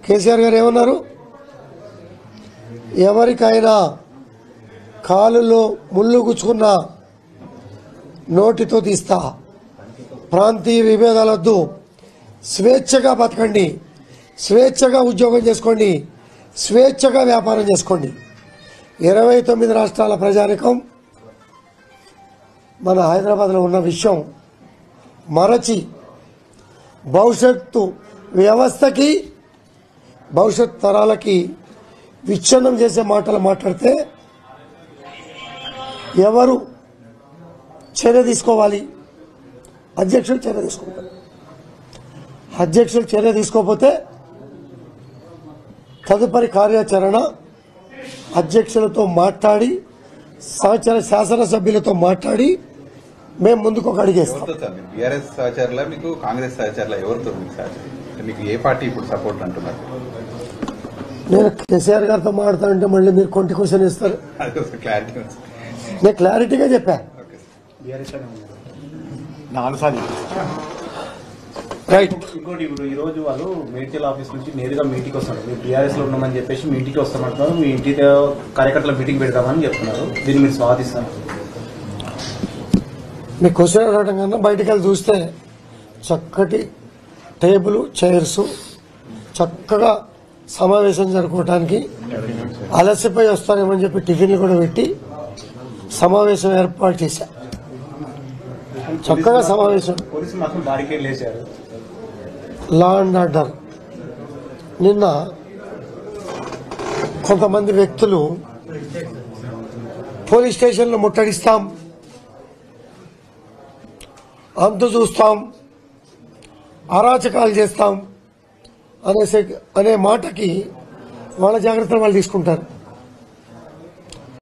కేసీఆర్ గారు ఏమన్నారు? ఎవరికైనా కాలులో ముళ్ళు గుచ్చుకున్న నోటితో తీస్తా, ప్రాంతీయ విభేదాలొద్దు, స్వేచ్ఛగా బతకండి, స్వేచ్ఛగా ఉద్యోగం చేసుకోండి, స్వేచ్ఛగా వ్యాపారం చేసుకోండి. 29 రాష్ట్రాల ప్రజానికం మన హైదరాబాద్లో ఉన్న విషయం మరచి భవిష్యత్తు వ్యవస్థకి, భవిష్యత్ తరాలకి విచ్ఛిన్నం చేసే మాటలు మాట్లాడితే ఎవరు చర్య తీసుకోవాలి? అధ్యక్షులు చర్య తీసుకుంటారు. అధ్యక్షులు చర్య తీసుకోకపోతే తదుపరి కార్యాచరణ అధ్యక్షులతో మాట్లాడి, సహచర శాసనసభ్యులతో మాట్లాడి మేము ముందుకు ఒక అడిగేస్తాం. బీఆర్ఎస్ సహచరుల మీకు కాంగ్రెస్ సహచరుల ఎవరితో మీకు ఏ పార్టీ ఇప్పుడు సపోర్ట్ అంటున్నారు? నేను కేసీఆర్ గారితో మాట్లాడుతానంటే మళ్ళీ మీరు కొంటి క్వశ్చన్ ఇస్తారు. నేను క్లారిటీగా చెప్పా. రైట్. ఇంకోటి, ఇప్పుడు ఈ రోజు వాళ్ళు మేడ్చల్ ఆఫీస్ నుంచి నేరుగా మీటింగ్ వస్తున్నారు. మీరు టీఆర్ఎస్ లో ఉన్నామని చెప్పేసి మీ ఇంటికి వస్తామంటున్నారు. మీ ఇంటి కార్యకర్తల మీటింగ్ పెడతామని చెప్తున్నారు. దీన్ని మీరు స్వాగతిస్తారు? మీ క్వశ్చన్ అడగడం కన్నా బయటికి వెళ్ళి చూస్తే చక్కటి టేబుల్, చైర్స్, చక్కగా సమావేశం జరుపుకోవడానికి అలసిపోయి వస్తారేమని చెప్పి టిఫిన్లు కూడా పెట్టి సమావేశం ఏర్పాటు చేశా. చక్కగా సమావేశం. పోలీసులు మాత్రం బారికేడ్లు వేశారు. Law and order. నిన్న కొంతమంది వ్యక్తులు పోలీస్ స్టేషన్లో ముట్టడిస్తాం, అంతు చూస్తాం, అరాచకాలు చేస్తాం అనే మాటకి వాళ్ళ జాగ్రత్తలు వాళ్ళు తీసుకుంటారు.